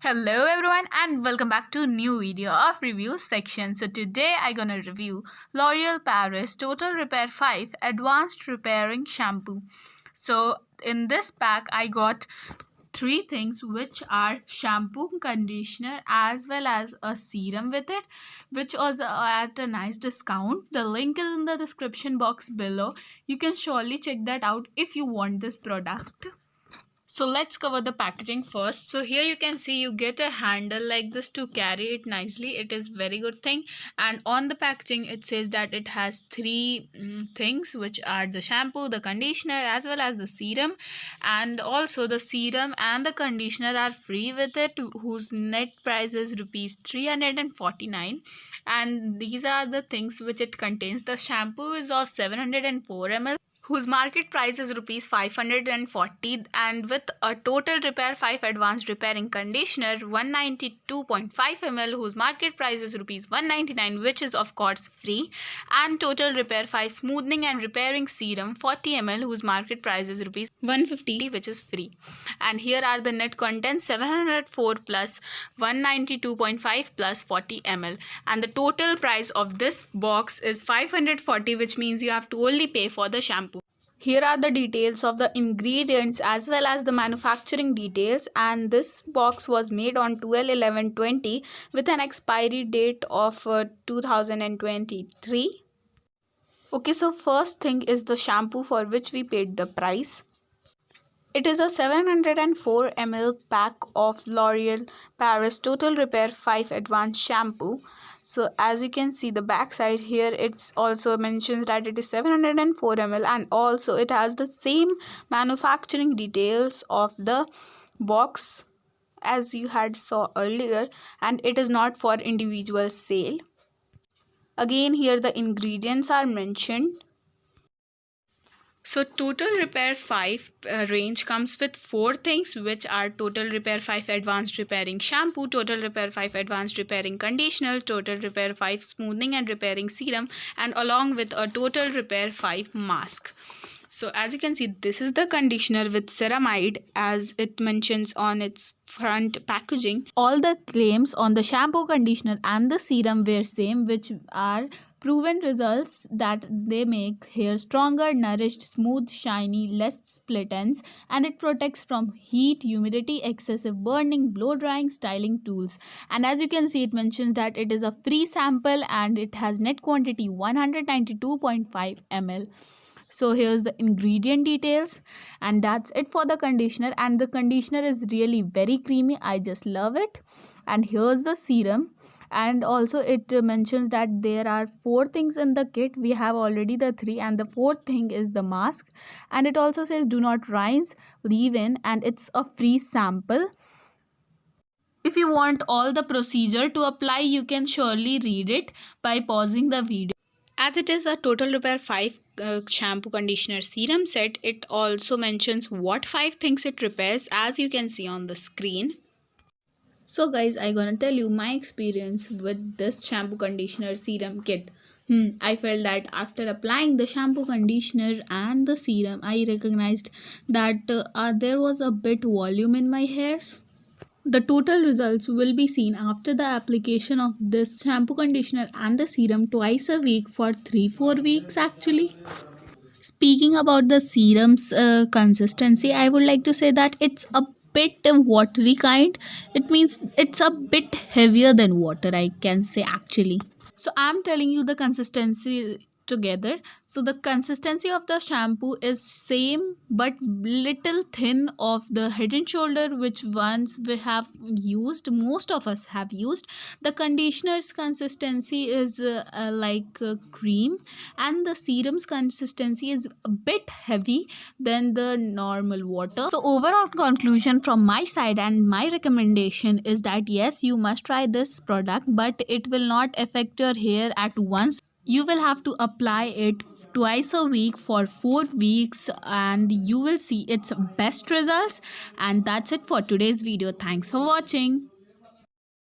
Hello everyone and welcome back to a new video of review section. So today I gonna review L'Oreal Paris Total Repair 5 Advanced Repairing Shampoo. So in this pack I got three things, which are shampoo, conditioner as well as a serum with it, which was at a nice discount. The link is in the description box below. You can surely check that out if you want this product. So let's cover the packaging first. So here you can see you get a handle like this to carry it nicely. It is very good thing, and on the packaging it says that it has three things, which are the shampoo, the conditioner as well as the serum. And also the serum and the conditioner are free with it, whose net price is rupees 349. And these are the things which it contains. The shampoo is of 704 ml, whose market price is rupees 540, and with a Total Repair 5 Advanced Repairing Conditioner 192.5 ml, whose market price is rupees 199, which is of course free, and Total Repair 5 Smoothing and Repairing Serum 40 ml, whose market price is rupees 150, which is free. And here are the net contents: 704 plus 192.5 plus 40 ml, and the total price of this box is 540, which means you have to only pay for the shampoo. Here are the details of the ingredients as well as the manufacturing details, and this box was made on 12/11/20 with an expiry date of 2023. Okay, so first thing is the shampoo, for which we paid the price. It is a 704 ml pack of L'Oreal Paris Total Repair 5 Advanced Shampoo. So as you can see the back side here, it's also mentions that it is 704 ml, and also it has the same manufacturing details of the box as you had saw earlier, and it is not for individual sale. Again, here the ingredients are mentioned. So Total Repair 5 range comes with four things, which are Total Repair 5 Advanced Repairing Shampoo, Total Repair 5 Advanced Repairing Conditioner, Total Repair 5 Smoothing and Repairing Serum, and along with a Total Repair 5 Mask. So as you can see, this is the conditioner with ceramide, as it mentions on its front packaging. All the claims on the shampoo, conditioner and the serum were same, which are proven results that they make hair stronger, nourished, smooth, shiny, less split ends, and it protects from heat, humidity, excessive burning, blow drying, styling tools. And as you can see, it mentions that it is a free sample and it has net quantity 192.5 ml. So here's the ingredient details, and that's it for the conditioner. And the conditioner is really very creamy. I just love it. And here's the serum, and also it mentions that there are four things in the kit. We have already the three, and the fourth thing is the mask. And it also says do not rinse, leave in, and it's a free sample. If you want all the procedure to apply, you can surely read it by pausing the video. As it is a Total Repair 5 shampoo, conditioner, serum set, it also mentions what 5 things it repairs, as you can see on the screen. So guys, I gonna tell you my experience with this shampoo, conditioner, serum kit. I felt that after applying the shampoo, conditioner and the serum, I recognized that there was a bit volume in my hairs. The total results will be seen after the application of this shampoo, conditioner and the serum twice a week for 3-4 weeks actually. Speaking about the serum's consistency, I would like to say that it's a bit watery kind. It means it's a bit heavier than water, I can say actually. So I'm telling you the consistency together. So the consistency of the shampoo is same but little thin of the Head and Shoulder, which once we have used, most of us have used. The conditioner's consistency is like cream, and the serum's consistency is a bit heavy than the normal water. So overall conclusion from my side and my recommendation is that yes, you must try this product, but it will not affect your hair at once. You will have to apply it twice a week for 4 weeks, and you will see its best results. And that's it for today's video. Thanks for watching.